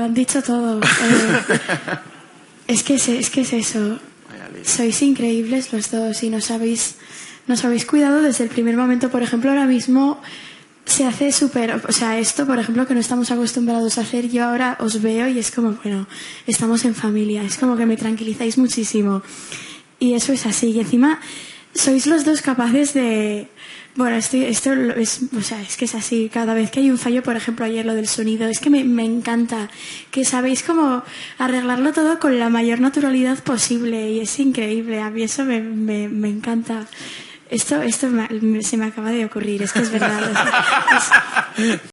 Lo han dicho todo. Es que es eso. Sois increíbles los dos y nos habéis cuidado desde el primer momento. Por ejemplo, ahora mismo se hace súper... O sea, esto, por ejemplo, que no estamos acostumbrados a hacer, yo ahora os veo y es como, bueno, estamos en familia. Es como que me tranquilizáis muchísimo. Y eso es así. Y encima, sois los dos capaces de... Bueno, esto es, o sea, es que es así. Cada vez que hay un fallo, por ejemplo, ayer lo del sonido, es que me encanta que sabéis cómo arreglarlo todo con la mayor naturalidad posible y es increíble. A mí eso me encanta. Esto se me acaba de ocurrir, es que es verdad.